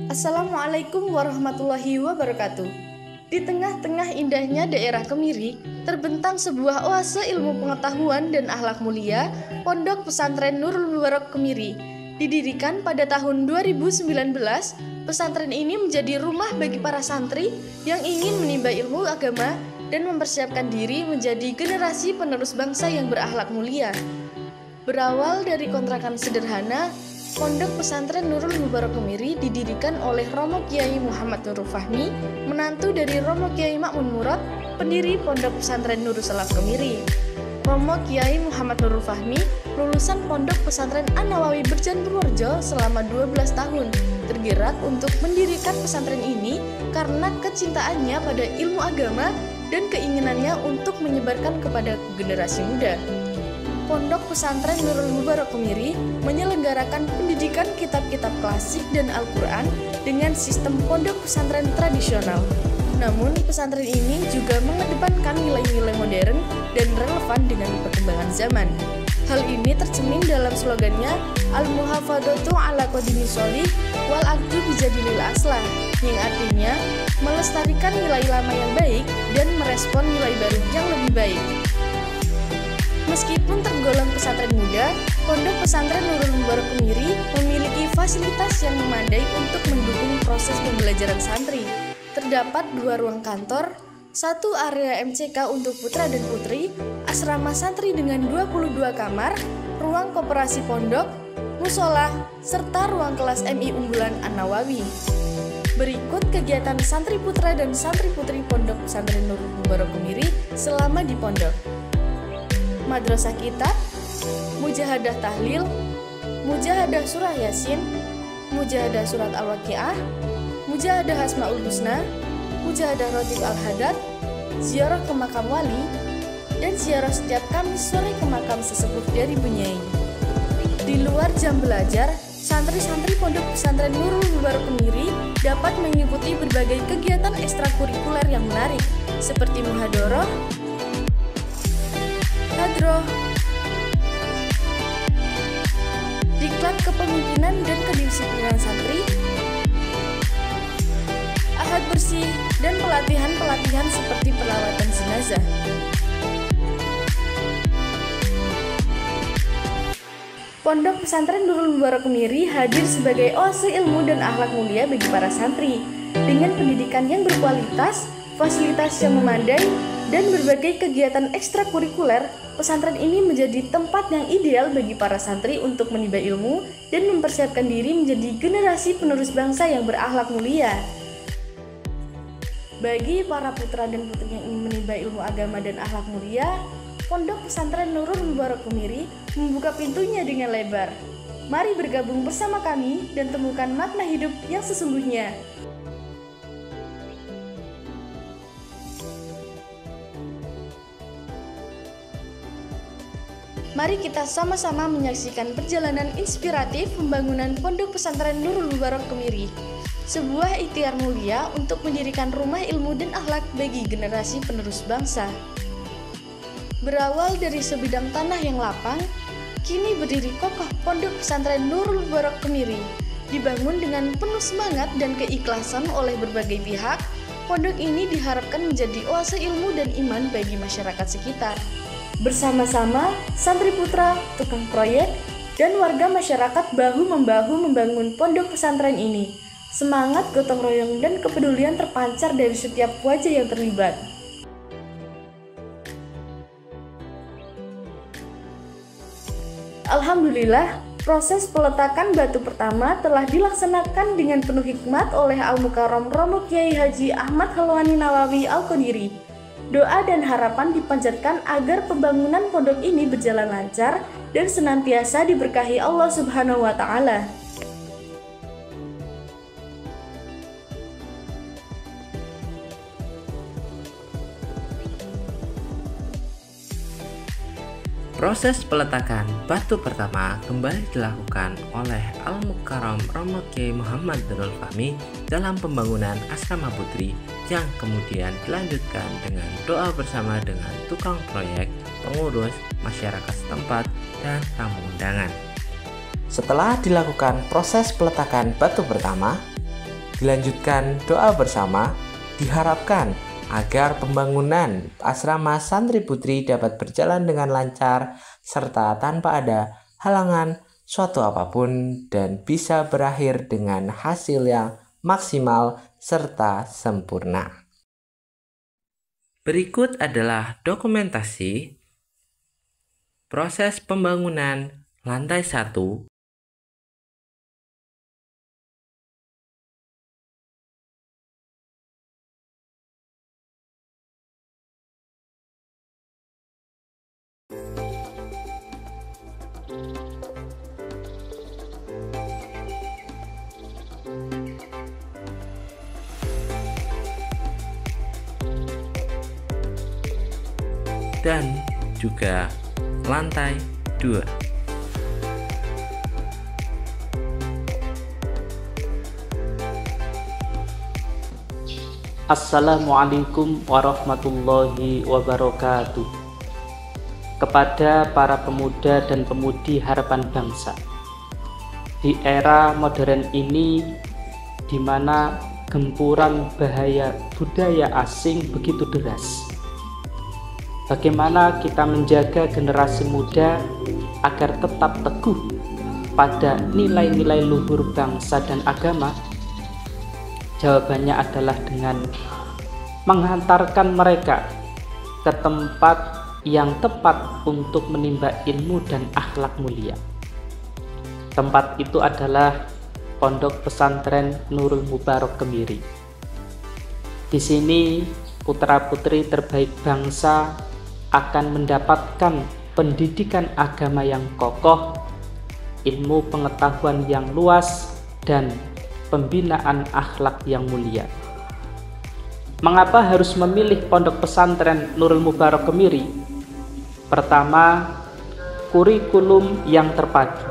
Assalamualaikum warahmatullahi wabarakatuh. Di tengah-tengah indahnya daerah Kemiri, terbentang sebuah oase ilmu pengetahuan dan akhlak mulia, Pondok Pesantren Nurul Mubarak Kemiri. Didirikan pada tahun 2019, pesantren ini menjadi rumah bagi para santri yang ingin menimba ilmu agama dan mempersiapkan diri menjadi generasi penerus bangsa yang berakhlak mulia. Berawal dari kontrakan sederhana, Pondok Pesantren Nurul Mubarak Kemiri didirikan oleh Romo Kiai Muhammad Nurul Fahmi, menantu dari Romo Kiai Makmun Murad, pendiri Pondok Pesantren Nurul Salaf Kemiri. Romo Kiai Muhammad Nurul Fahmi lulusan Pondok Pesantren An-Nawawi Berjan Purworejo selama 12 tahun, tergerak untuk mendirikan pesantren ini karena kecintaannya pada ilmu agama dan keinginannya untuk menyebarkan kepada generasi muda. Pondok Pesantren Nurul Mubarak Kemiri menyelenggarakan pendidikan kitab-kitab klasik dan Al-Quran dengan sistem pondok pesantren tradisional. Namun, pesantren ini juga mengedepankan nilai-nilai modern dan relevan dengan perkembangan zaman. Hal ini tercermin dalam slogannya Al-Muhafadhatu ala Qadimi Sholih wal Aqdu Bijadilil Aslah, yang artinya melestarikan nilai lama yang baik dan merespon nilai baru yang lebih baik. Meskipun tergolong pesantren muda, Pondok Pesantren Nurul Mubarak Kemiri memiliki fasilitas yang memadai untuk mendukung proses pembelajaran santri. Terdapat 2 ruang kantor, 1 area MCK untuk putra dan putri, asrama santri dengan 22 kamar, ruang koperasi pondok, musola, serta ruang kelas MI unggulan An-Nawawi. Berikut kegiatan santri putra dan santri putri Pondok Pesantren Nurul Mubarak Kemiri selama di pondok. Madrasah Kitab, Mujahadah Tahlil, Mujahadah Surah Yasin, Mujahadah Surat Al-Waqiah, Mujahadah Asmaul Husna, Mujahadah Rotib Al-Hadad, ziarah ke makam wali, dan ziarah setiap Kamis sore ke makam sesepuh dari Bunyai. Di luar jam belajar, santri-santri Pondok Pesantren Nurul Mubarak Kemiri dapat mengikuti berbagai kegiatan ekstrakurikuler yang menarik, seperti muhadharah, hadroh, diklat kepemimpinan dan kedisiplinan santri, ahad bersih, dan pelatihan-pelatihan seperti perawatan jenazah. Pondok Pesantren Nurul Mubarak Kemiri hadir sebagai oase ilmu dan akhlak mulia bagi para santri. Dengan pendidikan yang berkualitas, fasilitas yang memadai, dan berbagai kegiatan ekstrakurikuler, pesantren ini menjadi tempat yang ideal bagi para santri untuk menimba ilmu dan mempersiapkan diri menjadi generasi penerus bangsa yang berakhlak mulia. Bagi para putra dan putri yang ingin menimba ilmu agama dan akhlak mulia, Pondok Pesantren Nurul Mubarak Kemiri membuka pintunya dengan lebar. Mari bergabung bersama kami dan temukan makna hidup yang sesungguhnya. Mari kita sama-sama menyaksikan perjalanan inspiratif pembangunan Pondok Pesantren Nurul Mubarak Kemiri, sebuah ikhtiar mulia untuk mendirikan rumah ilmu dan akhlak bagi generasi penerus bangsa. Berawal dari sebidang tanah yang lapang, kini berdiri kokoh Pondok Pesantren Nurul Mubarak Kemiri. Dibangun dengan penuh semangat dan keikhlasan oleh berbagai pihak, pondok ini diharapkan menjadi oase ilmu dan iman bagi masyarakat sekitar. Bersama-sama, santri putra, tukang proyek, dan warga masyarakat bahu-membahu membangun pondok pesantren ini. Semangat gotong royong dan kepedulian terpancar dari setiap wajah yang terlibat. Alhamdulillah, proses peletakan batu pertama telah dilaksanakan dengan penuh hikmat oleh Al-Mukarram Romo Kiai Haji Ahmad Helwani Nawawi Al-Qadiri. Doa dan harapan dipanjatkan agar pembangunan pondok ini berjalan lancar dan senantiasa diberkahi Allah Subhanahu wa Ta'ala. Proses peletakan batu pertama kembali dilakukan oleh Al-Mukarram Romo Kiai Muhammad Nurul Fahmi dalam pembangunan asrama putri yang kemudian dilanjutkan dengan doa bersama dengan tukang proyek, pengurus, masyarakat setempat, dan tamu undangan. Setelah dilakukan proses peletakan batu pertama, Dilanjutkan doa bersama, diharapkan agar pembangunan asrama santri putri dapat berjalan dengan lancar serta tanpa ada halangan suatu apapun dan bisa berakhir dengan hasil yang maksimal serta sempurna. Berikut adalah dokumentasi proses pembangunan lantai 1 dan juga lantai 2. Assalamualaikum warahmatullahi wabarakatuh. Kepada para pemuda dan pemudi harapan bangsa, di era modern ini di mana gempuran bahaya budaya asing begitu deras, bagaimana kita menjaga generasi muda agar tetap teguh pada nilai-nilai luhur bangsa dan agama? Jawabannya adalah dengan menghantarkan mereka ke tempat yang tepat untuk menimba ilmu dan akhlak mulia. Tempat itu adalah Pondok Pesantren Nurul Mubarak Kemiri. Di sini putra-putri terbaik bangsa akan mendapatkan pendidikan agama yang kokoh, ilmu pengetahuan yang luas, dan pembinaan akhlak yang mulia. Mengapa harus memilih Pondok Pesantren Nurul Mubarak Kemiri? Pertama, kurikulum yang terpadu.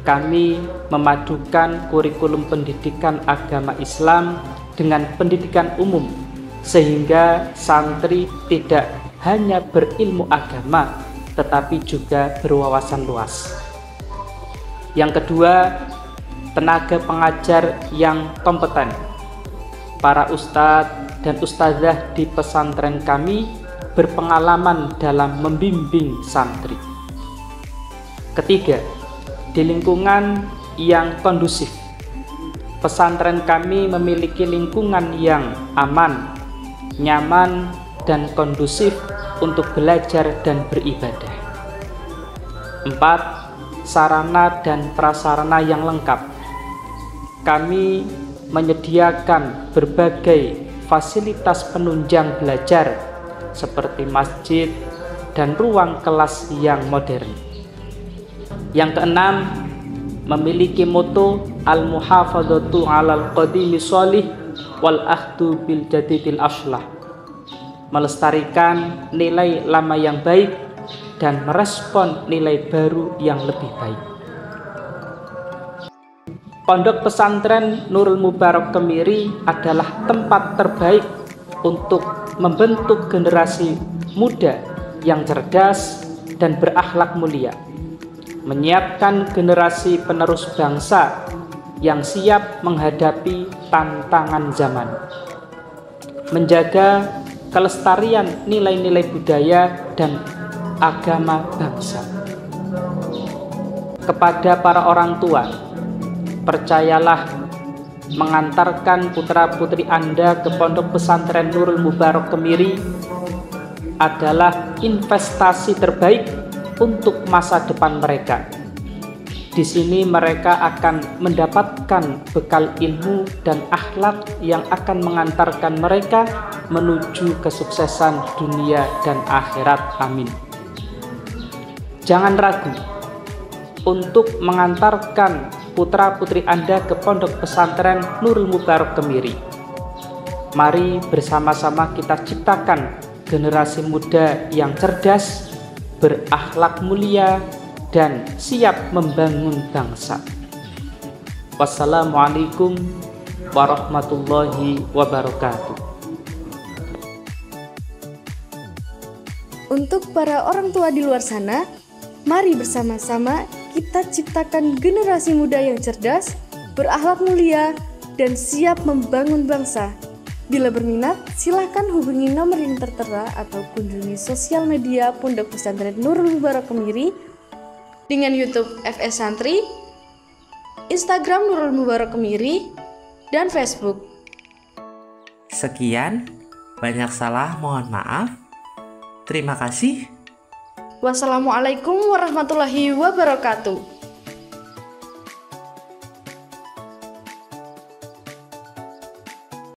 Kami memadukan kurikulum pendidikan agama Islam dengan pendidikan umum, sehingga santri tidak hanya berilmu agama, tetapi juga berwawasan luas. Yang kedua, tenaga pengajar yang kompeten. Para ustadz dan ustadzah di pesantren kami berpengalaman dalam membimbing santri. Ketiga, di lingkungan yang kondusif. Pesantren kami memiliki lingkungan yang aman, nyaman, dan kondusif untuk belajar dan beribadah. 4. Sarana dan prasarana yang lengkap. Kami menyediakan berbagai fasilitas penunjang belajar seperti masjid dan ruang kelas yang modern. Yang keenam, memiliki moto al-muhafadzatu 'alal qadimi sholih wal akhdu bil jadidil ashlah. Melestarikan nilai lama yang baik dan merespon nilai baru yang lebih baik. Pondok Pesantren Nurul Mubarak Kemiri adalah tempat terbaik untuk membentuk generasi muda yang cerdas dan berakhlak mulia, menyiapkan generasi penerus bangsa yang siap menghadapi tantangan zaman, menjaga kelestarian nilai-nilai budaya dan agama bangsa. Kepada para orang tua, percayalah, mengantarkan putra-putri Anda ke Pondok Pesantren Nurul Mubarak Kemiri adalah investasi terbaik untuk masa depan mereka. Di sini mereka akan mendapatkan bekal ilmu dan akhlak yang akan mengantarkan mereka menuju kesuksesan dunia dan akhirat. Amin. Jangan ragu untuk mengantarkan putra-putri Anda ke Pondok Pesantren Nurul Mubarak Kemiri. Mari bersama-sama kita ciptakan generasi muda yang cerdas, berakhlak mulia, dan siap membangun bangsa. Wassalamualaikum warahmatullahi wabarakatuh. Untuk para orang tua di luar sana, mari bersama-sama kita ciptakan generasi muda yang cerdas, berakhlak mulia, dan siap membangun bangsa. Bila berminat, silakan hubungi nomor yang tertera atau kunjungi sosial media Pondok Pesantren Nurul Mubarak Kemiri dengan YouTube FS Santri, Instagram Nurul Mubarak Kemiri, dan Facebook. Sekian, banyak salah mohon maaf. Terima kasih. Wassalamualaikum warahmatullahi wabarakatuh.